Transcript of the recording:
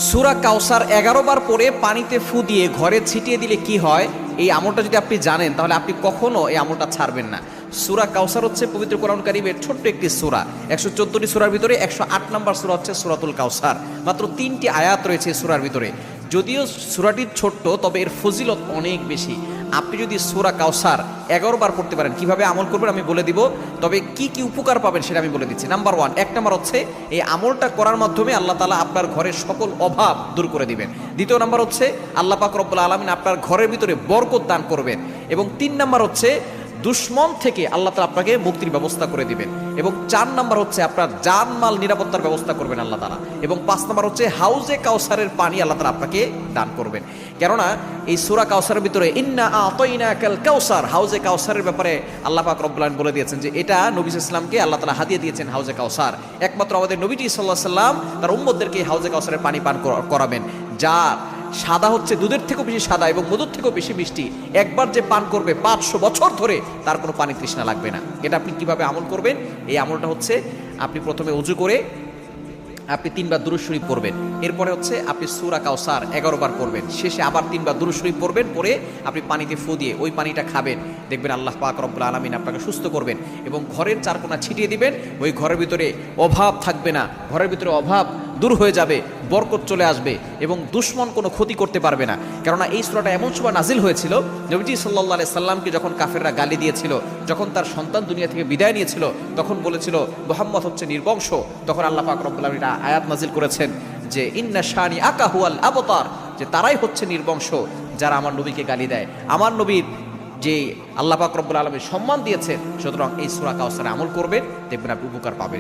সূরা কাউসার 11 বার পরে পানিতে ফু দিয়ে ঘরে ছিটিয়ে দিলে কি হয়, এই আমলটা যদি আপনি জানেন তাহলে আপনি কখনো এই আমলটা ছাড়বেন না। সূরা কাউসার হচ্ছে পবিত্র কোরআন কারীমের ছোট্ট একটি সূরা। 114টি সূরার ভিতরে 108 নম্বর সূরা হচ্ছে সূরাতুল কাউসার। মাত্র 3টি আয়াত রয়েছে সূরার ভিতরে। যদিও সূরাটি ছোট্ট, তবে এর ফজিলত অনেক বেশি। আপনি যদি সূরা কাউসার 11 বার পড়তে পারেন, কিভাবে আমল করবেন আমি বলে দিব, তবে কি কি উপকার পাবেন সেটা আমি বলে দিচ্ছি। নাম্বার 1, 1 নাম্বার হচ্ছে এই আমলটা করার মাধ্যমে আল্লাহ তাআলা আপনার ঘরের সকল অভাব দূর করে দিবেন। দ্বিতীয় নাম্বার হচ্ছে আল্লাহ পাক রব্বুল আলামিন আপনার ঘরের ভিতরে বরকত দান করবেন। এবং 3 নাম্বার হচ্ছে দুশ্মন থেকে আল্লাহ তাআলা আপনাকে মুক্তির ব্যবস্থা করে দিবেন। এবং 4 নাম্বার হচ্ছে আপনার জানমাল নিরাপত্তার ব্যবস্থা করবেন আল্লাহ তাআলা। এবং 5 নাম্বার হচ্ছে হাউজে কাউসারের পানি আল্লাহ তাআলা আপনাকে দান করবেন। কেননা এই সূরা কাউসারের ভিতরে ইন্না আতাইনাকাল কাউসার, হাউজে কাউসারের ব্যাপারে আল্লাহ পাক রব্বুল আলামিন বলে দিয়েছেন যে এটা নবী সাল্লাল্লাহু আলাইহি ওয়াসাল্লামকে আল্লাহ তাআলা হাদিয়া দিয়েছেন হাউজে কাউসার। একমাত্র আমাদের নবীজি সাল্লাল্লাহু আলাইহি ওয়াসাল্লাম তার উম্মতদেরকে হাউজে কাউসারের পানি পান করাবেন, যা সাদা হচ্ছে দুধের থেকেও বেশি সাদা এবং মধুর থেকেও বেশি মিষ্টি। একবার যে পান করবে 500 বছর ধরে তার কোনো পানি তৃষ্ণা লাগবে না। এটা আপনি কিভাবে আমল করবেন? এই আমলটা হচ্ছে আপনি প্রথমে ওযু করে আপনি 3 বার দুরূদ শরীফ পড়বেন। এরপরে হচ্ছে আপনি সূরা কাউসার 11 বার পড়বেন। শেষে আবার 3 বার দুরূদ শরীফ পড়বেন, পরে আপনি পানিতে ফু দিয়ে ওই পানিটা খাবেন। দেখবেন আল্লাহ পাক রব্বুল আলামিন আপনাকে সুস্থ করবেন এবং ঘরের চারকোনা ছিটিয়ে দিবেন। ওই ঘরের ভিতরে অভাব থাকবে না, ঘরের ভিতরে অভাব দূর হয়ে যাবে, বরকত চলে আসবে এবং দুশ্মন কোনো ক্ষতি করতে পারবে না। কেননা এই সূরাটা এমন সময় নাজিল হয়েছিল, নবীজি সাল্লাল্লাহু আলাইহি সাল্লামকে যখন কাফেররা গালি দিয়েছিল, যখন তার সন্তান দুনিয়া থেকে বিদায় নিয়েছিল, তখন বলেছিল মুহাম্মদ হচ্ছে নির্বংশ। তখন আল্লাহ পাক রব্বুল আলামিন আয়াত নাজিল করেছেন যে ইন্না শানি আকা হুয়াল আবতার, যে তারাই হচ্ছে নির্বংশ যারা আমার নবীকে গালি দেয়। আমার নবীর যে আল্লাহ পাক রব্বুল আলামিন সম্মান দিয়েছেন, সুতরাং এই সূরা কাউসারে আমল করবেন, দেখবেন আপনি উপকার পাবেন।